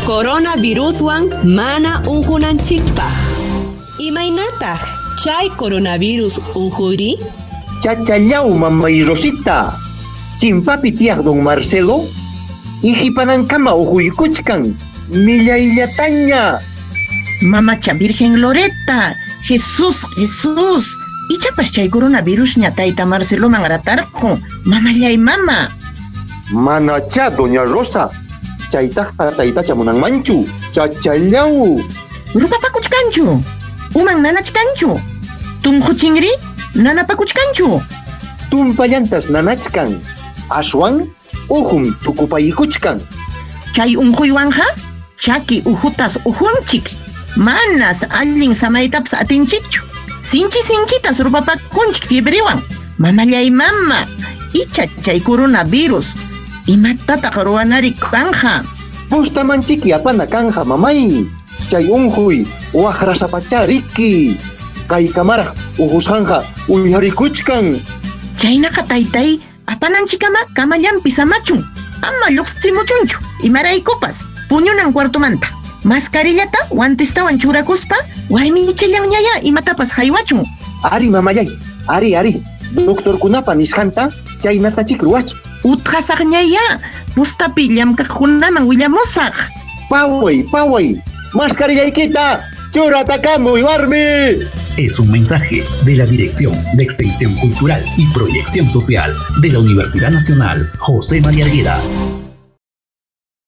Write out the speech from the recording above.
Coronaviruswan mana unjunanchikpaq. Imaynataq chay coronavirus unjuri? Chachallaw mamay Rosita, chimpapi tiyaq don Marcelo, ijipanankama ujuykuchkan, millaylataña. Mamacha Virgen Loreta, Jesús, ichapas chay coronavirus ñatayta Marcelo mangratarqu, mamallay mama. Manacha doña Rosa, chaytaqa taytacha munanmanchu, chachallaw. Rupapakuchkanchu, umang nanachkanchu, tunquchingri nanapakuchkanchu. Tumpallantas nanachkan, aswan ujum tukupaykuchkan. Chay unquywanqa chaki ujutas ujunchik, manas allin samaytapas atinchikchu. Sinchitas rupapakunchik fiebriwan. Mamallay mama, icha chay coronavirus imatataq ruwanari kanja. Pustamanchiki apana kanja mamay, chay unjuy waqrasapacha riki. Kay kamaraq ujusqanqa uyarikuchkan. Chaynaqa taytay apananchikama kamallampi samachun, ama lluqsimuchunchu imaraykupas puñunan cuartomanta. Mascarillata guantestawan churakuspa warmichillan ñaya imatapas haywachun. Ari mamayay, ari doctorkunapa nisqanta chaynatachik ruwachu. Utqasaq ñaya pustapi llamkaqkunaman willamusaq. Paway, mascarillaykita churatakamuy warmi. Es un mensaje de la Dirección de Extensión Cultural y Proyección Social de la Universidad Nacional José María Arguedas.